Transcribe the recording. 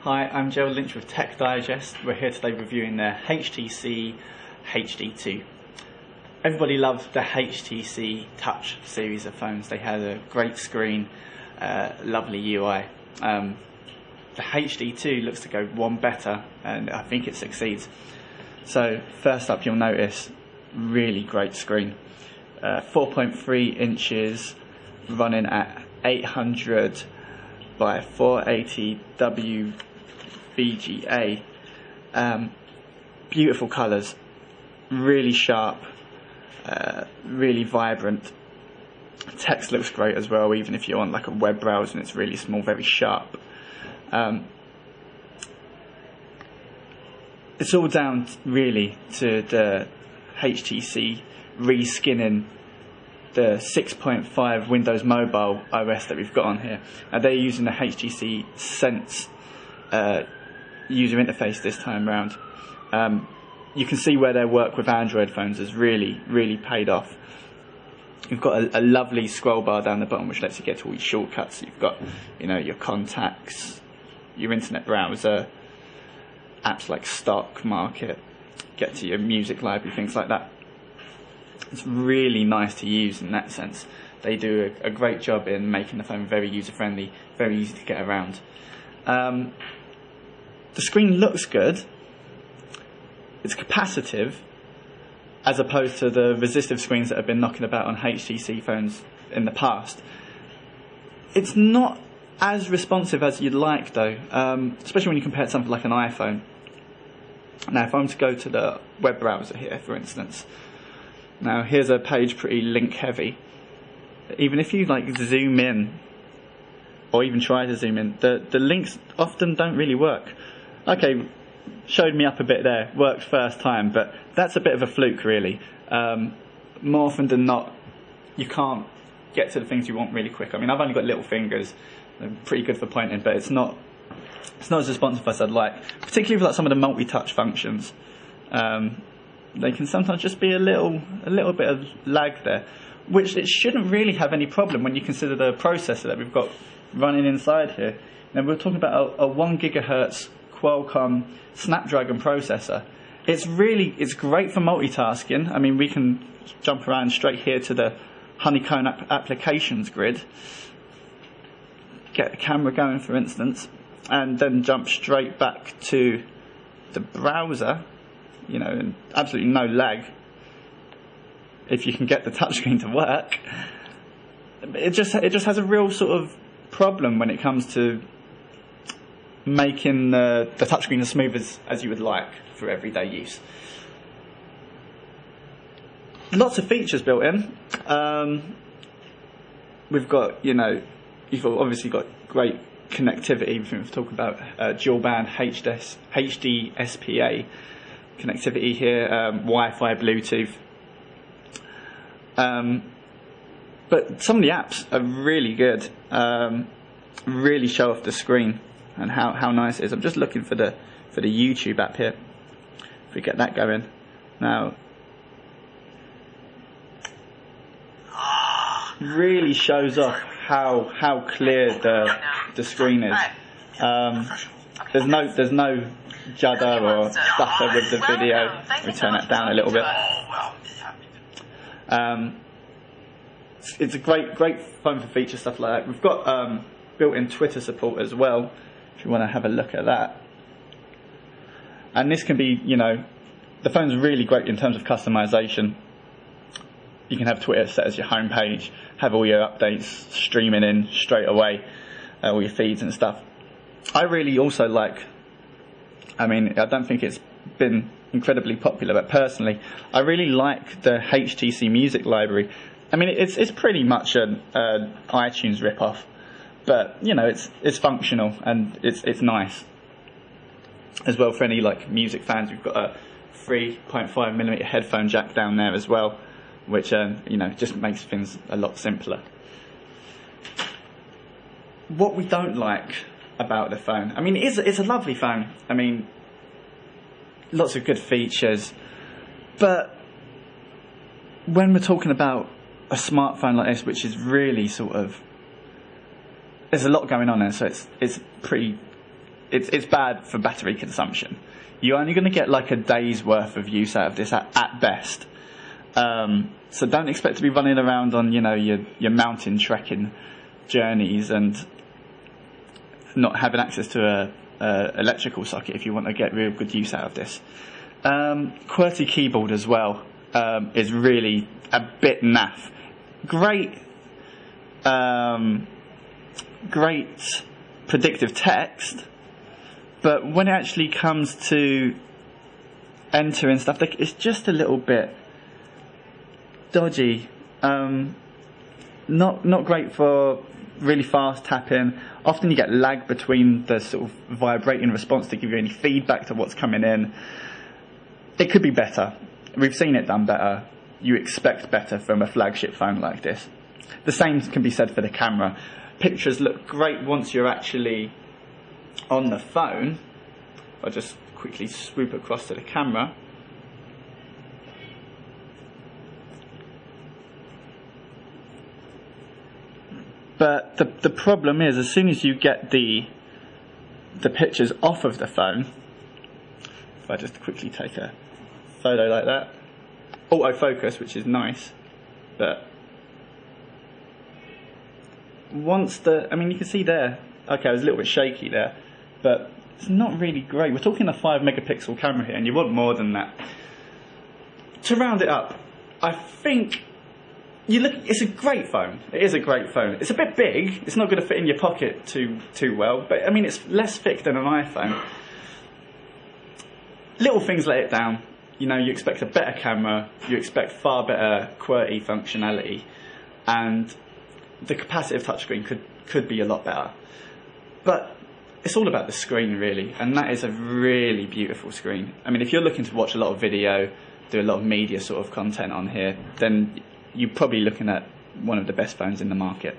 Hi, I'm Gerald Lynch with Tech Digest. We're here today reviewing the HTC HD2. Everybody loved the HTC Touch series of phones. They had a great screen, lovely UI. The HD2 looks to go one better, and I think it succeeds. So first up, you'll notice really great screen. 4.3 inches, running at 800 by 480 WVGA. Beautiful colours, really sharp, really vibrant. Text looks great as well, even if you're on like a web browser and it's really small, very sharp. It's all down really to the HTC reskinning the 6.5 Windows Mobile OS that we've got on here. They're using the HTC Sense user interface this time around. You can see where their work with Android phones has really paid off. You've got a lovely scroll bar down the bottom which lets you get to all your shortcuts. You've got, your contacts, your internet browser, apps like Stock Market, get to your music library, things like that. It's really nice to use in that sense. They do a great job in making the phone very user-friendly, very easy to get around. The screen looks good. It's capacitive, as opposed to the resistive screens that have been knocking about on HTC phones in the past. It's not as responsive as you'd like though, especially when you compare it to something like an iPhone. Now if I'm to go to the web browser here, for instance, now here's a page pretty link heavy. Even if you zoom in, or even try to zoom in, the links often don't really work. Okay, showed me up a bit there, worked first time, but that's a bit of a fluke really. More often than not, you can't get to the things you want really quick. I mean, I've only got little fingers, they're pretty good for pointing, but it's not as responsive as I'd like, particularly with some of the multi-touch functions. They can sometimes just be a little bit of lag there, which it shouldn't really have any problem when you consider the processor that we've got running inside here. Now we're talking about a 1 GHz Qualcomm Snapdragon processor. It's great for multitasking. I mean, we can jump around straight here to the honeycomb applications grid, get the camera going for instance, and then jump straight back to the browser, and absolutely no lag if you can get the touchscreen to work. It just has a real sort of problem when it comes to making the touchscreen as smooth as you would like for everyday use. Lots of features built in. We've got, you've obviously got great connectivity. We've talked about dual band HD SPA connectivity here, Wi-Fi, Bluetooth. But some of the apps are really good. Really show off the screen and how nice it is. I'm just looking for the YouTube app here. If we get that going now, really shows off how clear the screen is. There's no judder or stutter with the video. We turn that down a little bit. It's a great phone for feature stuff like that. We've got built-in Twitter support as well, if you want to have a look at that. And this can be, the phone's really great in terms of customization. You can have Twitter set as your home page, have all your updates streaming in straight away, all your feeds and stuff. I really also like, I don't think it's been incredibly popular, but personally, I really like the HTC Music library. It's pretty much an iTunes rip-off, but it's functional and it's nice as well for any music fans. We've got a 3.5mm headphone jack down there as well, which just makes things a lot simpler. What we don't like about the phone, it's a lovely phone. Lots of good features, but when we're talking about a smartphone like this, which is really there's a lot going on there, so it's pretty it's bad for battery consumption. You're only going to get like a day's worth of use out of this at best. So don't expect to be running around on, you know, your mountain trekking journeys and not having access to a electrical socket if you want to get real good use out of this. QWERTY keyboard as well is really a bit naff. Great predictive text, but when it actually comes to entering stuff, like, it's just a little bit dodgy. Not great for really fast tapping. Often you get lag between the sort of vibrating response to give you any feedback to what's coming in. It could be better. We've seen it done better. You expect better from a flagship phone like this. The same can be said for the camera. Pictures look great once you're actually on the phone. I'll just quickly swoop across to the camera. But the problem is, as soon as you get the pictures off of the phone, if I just quickly take a photo like that, autofocus, which is nice, but once I mean, you can see there, okay, I was a little bit shaky there, but it's not really great. We're talking a 5 megapixel camera here, and you want more than that. To round it up, I think it's a great phone. It is a great phone. It's a bit big. It's not going to fit in your pocket too well, but I mean, it's less thick than an iPhone. Little things let it down. You know, you expect a better camera, you expect far better QWERTY functionality, and the capacitive touchscreen could be a lot better. But it's all about the screen, really, and that is a really beautiful screen. I mean, if you're looking to watch a lot of video, do a lot of media sort of content on here, then you're probably looking at one of the best phones in the market.